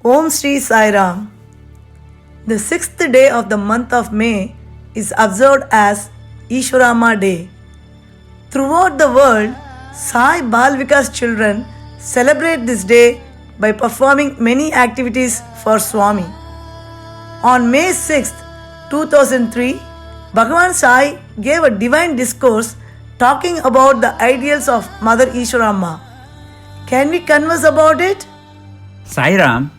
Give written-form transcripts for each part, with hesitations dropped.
Om Sri Sai Ram. The sixth day of the month of May is observed as Ishwarama Day. Throughout the world, Sai Bal Vikas children celebrate this day by performing many activities for Swami. On May 6, 2003, Bhagavan Sai gave a divine discourse talking about the ideals of Mother Ishwarama. Can we converse about it? Sai Ram,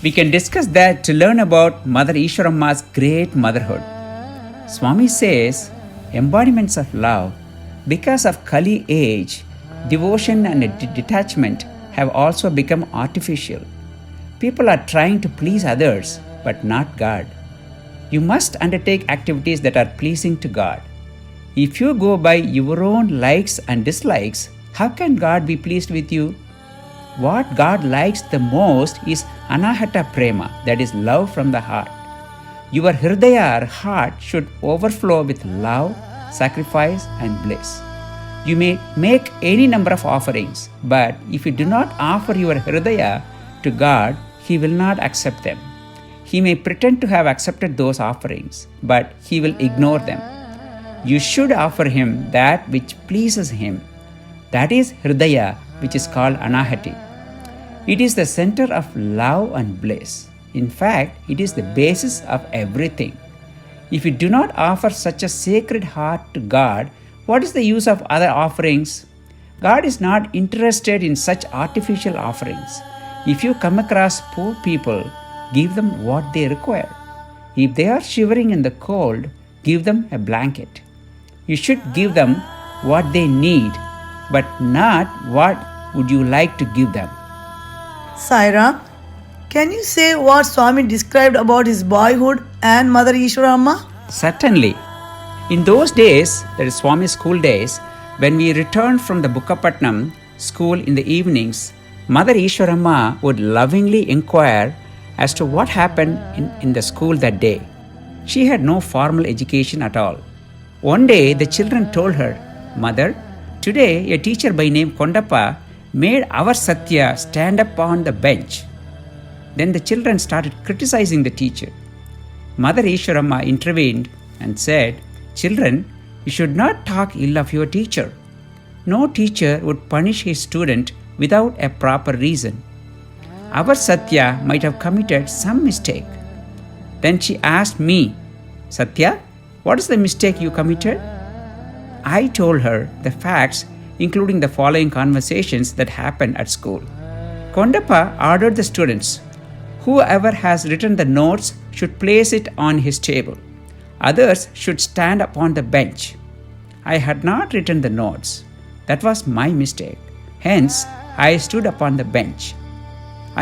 we can discuss that to learn about Mother Ishwarama's great motherhood. Swami says, embodiments of love, because of Kali age, devotion and detachment have also become artificial. People are trying to please others, but not God. You must undertake activities that are pleasing to God. If you go by your own likes and dislikes, how can God be pleased with you? What God likes the most is Anahata Prema, that is love from the heart. Your Hridaya or heart should overflow with love, sacrifice and bliss. You may make any number of offerings, but if you do not offer your Hridaya to God, He will not accept them. He may pretend to have accepted those offerings, but He will ignore them. You should offer Him that which pleases Him. That is Hridaya, which is called Anahati. It is the center of love and bliss. In fact, it is the basis of everything. If you do not offer such a sacred heart to God, what is the use of other offerings? God is not interested in such artificial offerings. If you come across poor people, give them what they require. If they are shivering in the cold, give them a blanket. You should give them what they need, but not what would you like to give them. Sai Ram, can you say what Swami described about his boyhood and Mother Ishwarama? Certainly. In those days, that is Swami's school days, when we returned from the Bukkapatnam school in the evenings, Mother Ishwarama would lovingly inquire as to what happened in the school that day. She had no formal education at all. One day, the children told her, "Mother, today a teacher by name Kondappa made our Satya stand up on the bench." Then the children started criticizing the teacher. Mother Ishwarama intervened and said, "Children, you should not talk ill of your teacher. No teacher would punish his student without a proper reason. Our Satya might have committed some mistake." Then she asked me, "Satya, what is the mistake you committed?" I told her the facts, including the following conversations that happened at school. Kondappa ordered the students, "Whoever has written the notes should place it on his table. Others should stand upon the bench." I had not written the notes. That was my mistake. Hence, I stood upon the bench.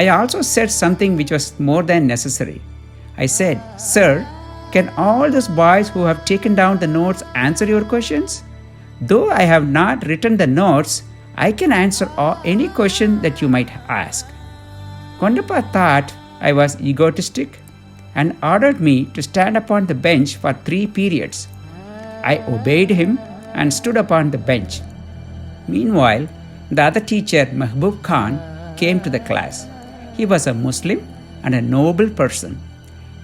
I also said something which was more than necessary. I said, "Sir, can all those boys who have taken down the notes answer your questions? Though I have not written the notes, I can answer any question that you might ask." Kondappa thought I was egotistic and ordered me to stand upon the bench for 3 periods. I obeyed him and stood upon the bench. Meanwhile, the other teacher, Mahbub Khan, came to the class. He was a Muslim and a noble person.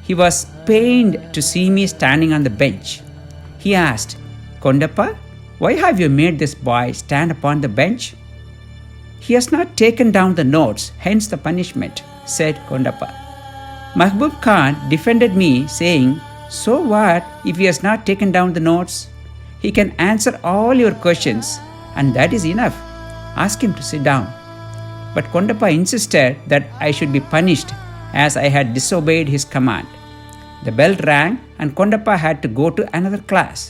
He was pained to see me standing on the bench. He asked, "Kondappa, why have you made this boy stand upon the bench?" "He has not taken down the notes, hence the punishment," said Kondappa. Mahbub Khan defended me, saying, "So what if he has not taken down the notes? He can answer all your questions, and that is enough. Ask him to sit down." But Kondappa insisted that I should be punished as I had disobeyed his command. The bell rang and Kondappa had to go to another class,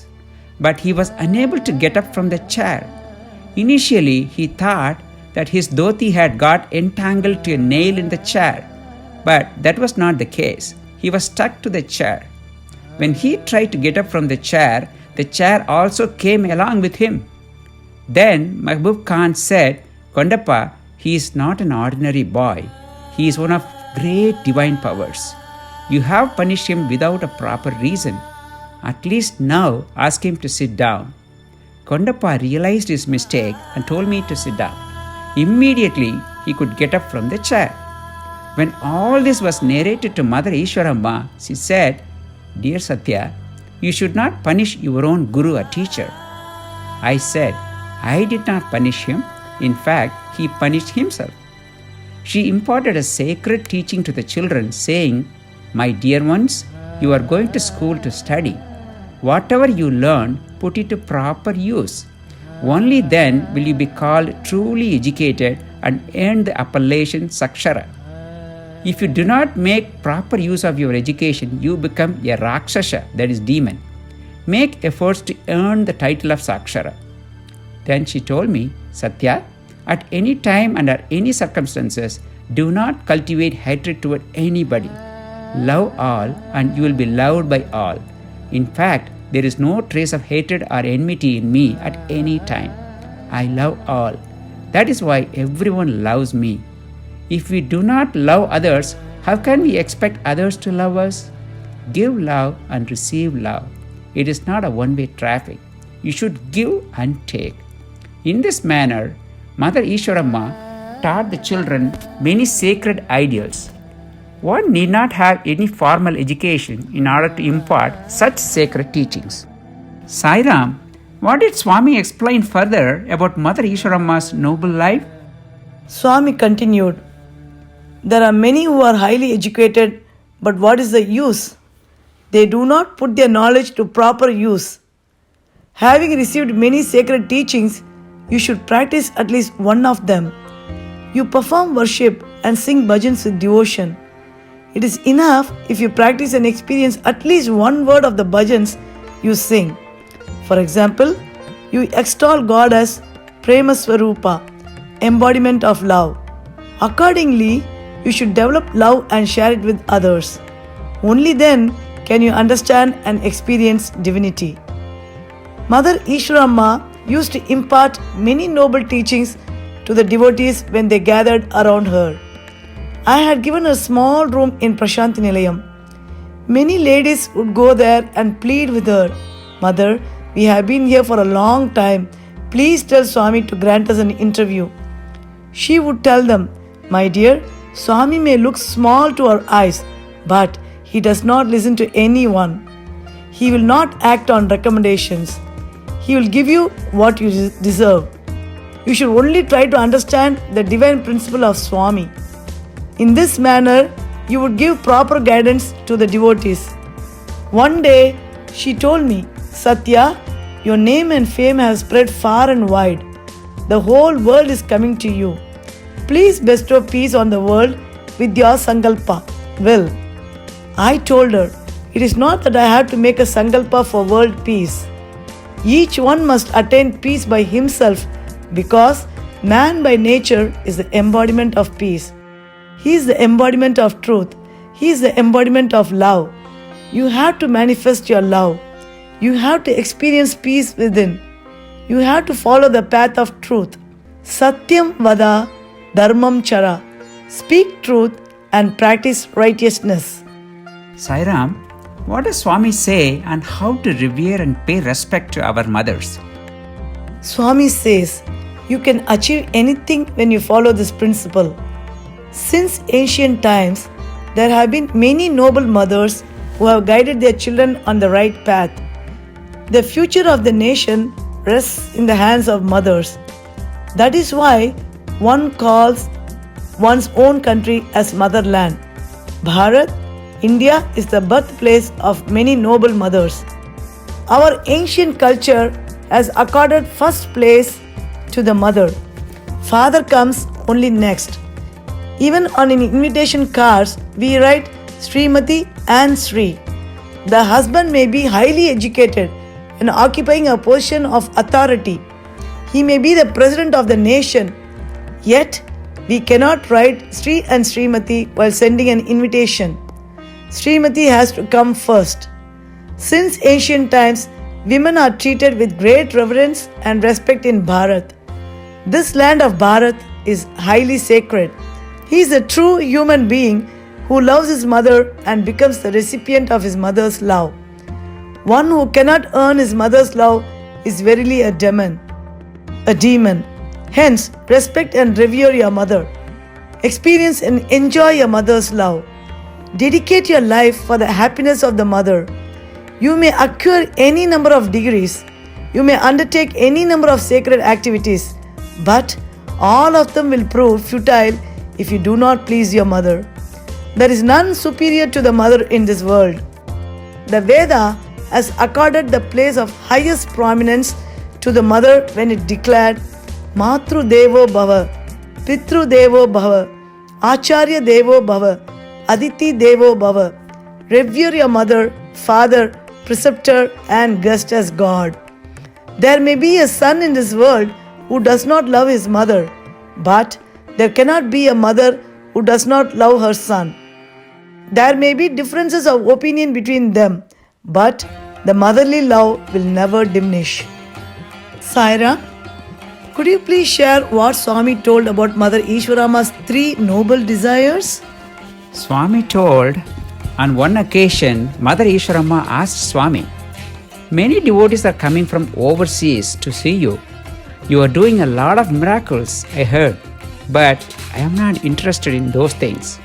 but he was unable to get up from the chair. Initially, he thought that his dhoti had got entangled to a nail in the chair, but that was not the case. He was stuck to the chair. When he tried to get up from the chair also came along with him. Then Mahbub Khan said, "Kondappa, he is not an ordinary boy. He is one of great divine powers. You have punished him without a proper reason. At least now ask him to sit down." Kondappa realized his mistake and told me to sit down. Immediately, he could get up from the chair. When all this was narrated to Mother Ishwaramma, she said, "Dear Satya, you should not punish your own guru or teacher." I said, "I did not punish him. In fact, he punished himself." She imparted a sacred teaching to the children, saying, "My dear ones, you are going to school to study. Whatever you learn, put it to proper use. Only then will you be called truly educated and earn the appellation Sakshara. If you do not make proper use of your education, you become a Rakshasa, that is demon. Make efforts to earn the title of Sakshara." Then she told me, "Satya, at any time, under any circumstances, do not cultivate hatred toward anybody. Love all and you will be loved by all. In fact, there is no trace of hatred or enmity in me at any time. I love all. That is why everyone loves me. If we do not love others, how can we expect others to love us? Give love and receive love. It is not a one-way traffic. You should give and take." In this manner, Mother Ishwaramma taught the children many sacred ideals. One need not have any formal education in order to impart such sacred teachings. Sai Ram, what did Swami explain further about Mother Ishwaramma's noble life? Swami continued, "There are many who are highly educated, but what is the use? They do not put their knowledge to proper use. Having received many sacred teachings, you should practice at least one of them. You perform worship and sing bhajans with devotion. It is enough if you practice and experience at least one word of the bhajans you sing. For example, you extol God as Prema Swarupa, embodiment of love. Accordingly, you should develop love and share it with others. Only then can you understand and experience divinity." Mother Ishwaramma used to impart many noble teachings to the devotees when they gathered around her. I had given her a small room in Prashanti Nilayam. Many ladies would go there and plead with her, "Mother, we have been here for a long time. Please tell Swami to grant us an interview." She would tell them, "My dear, Swami may look small to our eyes, but he does not listen to anyone. He will not act on recommendations. He will give you what you deserve. You should only try to understand the divine principle of Swami. In this manner, you would give proper guidance to the devotees." One day, she told me, "Satya, your name and fame have spread far and wide. The whole world is coming to you. Please bestow peace on the world with your sankalpa, will." I told her, "It is not that I have to make a sankalpa for world peace. Each one must attain peace by himself, because man by nature is the embodiment of peace. He is the embodiment of truth. He is the embodiment of love. You have to manifest your love. You have to experience peace within. You have to follow the path of truth. Satyam vada, dharmam chara. Speak truth and practice righteousness." Sai Ram, what does Swami say on how to revere and pay respect to our mothers? Swami says, you can achieve anything when you follow this principle. Since ancient times, there have been many noble mothers who have guided their children on the right path. The future of the nation rests in the hands of mothers. That is why one calls one's own country as motherland. Bharat, India, is the birthplace of many noble mothers. Our ancient culture has accorded first place to the mother. Father comes only next. Even on an invitation cards, we write Srimati and Sri. The husband may be highly educated and occupying a position of authority. He may be the president of the nation. Yet, we cannot write Sri and Srimati while sending an invitation. Srimati has to come first. Since ancient times, women are treated with great reverence and respect in Bharat. This land of Bharat is highly sacred. He is a true human being who loves his mother and becomes the recipient of his mother's love. One who cannot earn his mother's love is verily a demon. Hence, respect and revere your mother. Experience and enjoy your mother's love. Dedicate your life for the happiness of the mother. You may acquire any number of degrees. You may undertake any number of sacred activities, but all of them will prove futile if you do not please your mother. There is none superior to the mother in this world. The Veda has accorded the place of highest prominence to the mother when it declared Matru Devo Bhava, Pitru Devo Bhava, Acharya Devo Bhava, Aditi Devo Bhava. Revere your mother, father, preceptor, and guest as God. There may be a son in this world who does not love his mother, but there cannot be a mother who does not love her son. There may be differences of opinion between them, but the motherly love will never diminish. Saira, could you please share what Swami told about Mother Ishwarama's 3 noble desires? Swami told, on one occasion, Mother Ishwarama asked Swami, "Many devotees are coming from overseas to see you. You are doing a lot of miracles, I heard, but I am not interested in those things.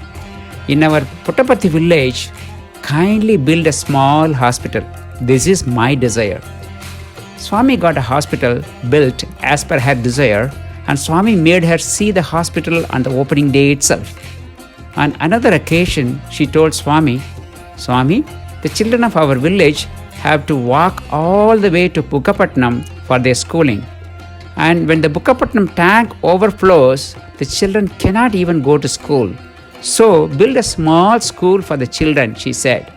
In our Puttaparthi village, kindly build a small hospital. This is my desire." Swami got a hospital built as per her desire, and Swami made her see the hospital on the opening day itself. On another occasion, she told Swami, "Swami, the children of our village have to walk all the way to Bukkapatnam for their schooling. And when the Bukkapatnam tank overflows, the children cannot even go to school. So build a small school for the children," she said.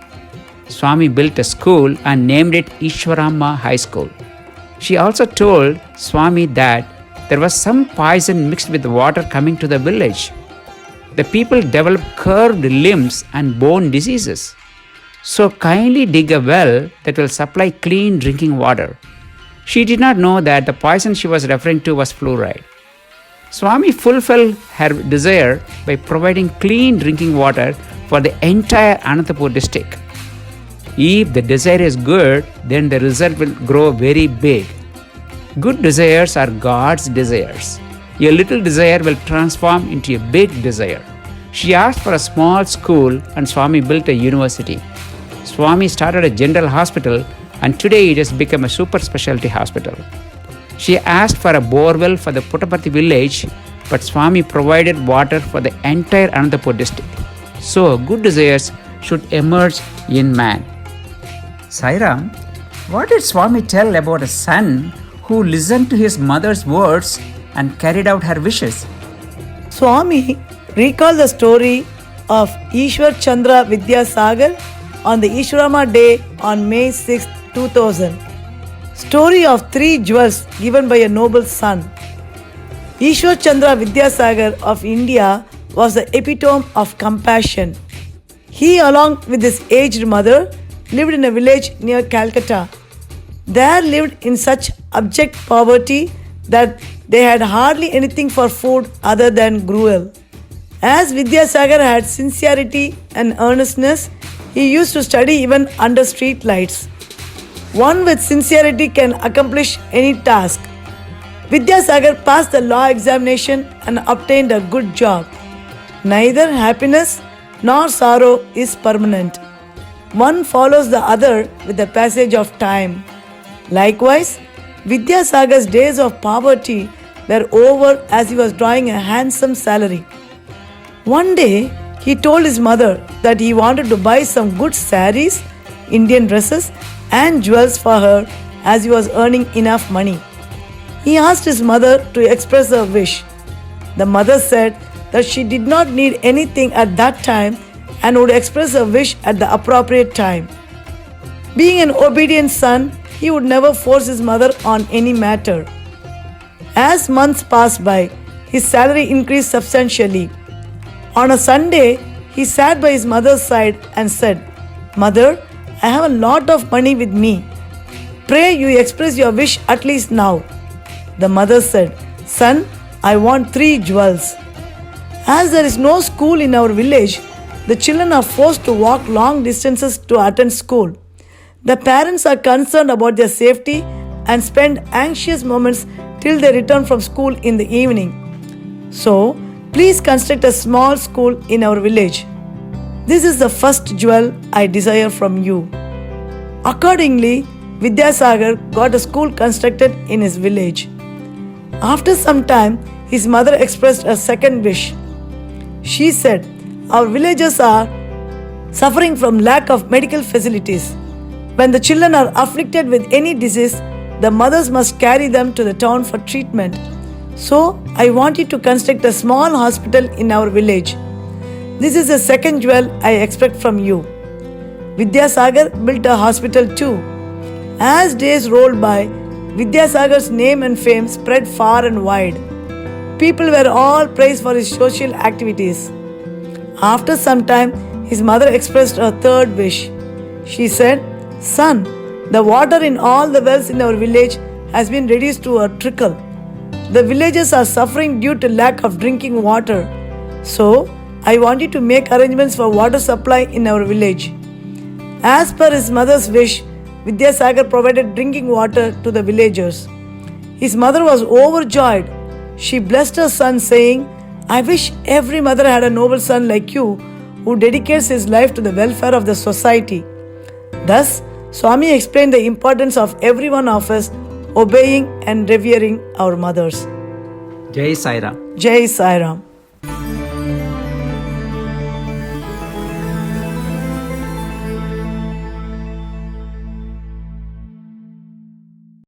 Swami built a school and named it Ishwarama High School. She also told Swami that there was some poison mixed with water coming to the village. The people developed curved limbs and bone diseases. So kindly dig a well that will supply clean drinking water. She did not know that the poison she was referring to was fluoride. Swami fulfilled her desire by providing clean drinking water for the entire Anantapur district. If the desire is good, then the result will grow very big. Good desires are God's desires. A little desire will transform into a big desire. She asked for a small school and Swami built a university. Swami started a general hospital and today it has become a super specialty hospital. She asked for a borewell for the Puttaparthi village, but Swami provided water for the entire Anantapur district. So good desires should emerge in man. Sairam, what did Swami tell about a son who listened to his mother's words and carried out her wishes? Swami recalled the story of Ishwar Chandra Vidyasagar on the Ishwarama day on May 6, 2000. Story of 3 jewels given by a noble son. Ishwar Chandra Vidyasagar of India was the epitome of compassion. He, along with his aged mother, lived in a village near Calcutta. They lived in such abject poverty that they had hardly anything for food other than gruel. As Vidyasagar had sincerity and earnestness, he used to study even under street lights. One with sincerity can accomplish any task. Vidyasagar passed the law examination and obtained a good job. Neither happiness nor sorrow is permanent. One follows the other with the passage of time. Likewise, Vidyasagar's days of poverty were over as he was drawing a handsome salary. One day, he told his mother that he wanted to buy some good saris, Indian dresses, and jewels for her as he was earning enough money. He asked his mother to express a wish. The mother said that she did not need anything at that time and would express a wish at the appropriate time. Being an obedient son, he would never force his mother on any matter. As months passed by, his salary increased substantially. On a Sunday, he sat by his mother's side and said, "Mother, I have a lot of money with me. Pray you express your wish at least now." The mother said, "Son, I want 3 jewels." As there is no school in our village, the children are forced to walk long distances to attend school. The parents are concerned about their safety and spend anxious moments till they return from school in the evening. So, Please construct a small school in our village. This is the first jewel I desire from you. Accordingly, Vidyasagar got a school constructed in his village. After some time, his mother expressed a second wish. She said, "Our villagers are suffering from lack of medical facilities. When the children are afflicted with any disease, the mothers must carry them to the town for treatment. So, I want you to construct a small hospital in our village. This is the second jewel I expect from you." Vidyasagar built a hospital too. As days rolled by, Vidyasagar's name and fame spread far and wide. People were all praised for his social activities. After some time, his mother expressed a third wish. She said, "Son, the water in all the wells in our village has been reduced to a trickle. The villagers are suffering due to lack of drinking water. So, I want you to make arrangements for water supply in our village." As per his mother's wish, Vidyasagar provided drinking water to the villagers. His mother was overjoyed. She blessed her son, saying, "I wish every mother had a noble son like you who dedicates his life to the welfare of the society." Thus, Swami explained the importance of every one of us obeying and revering our mothers. Jai Sai Ram. Jai Sai Ram.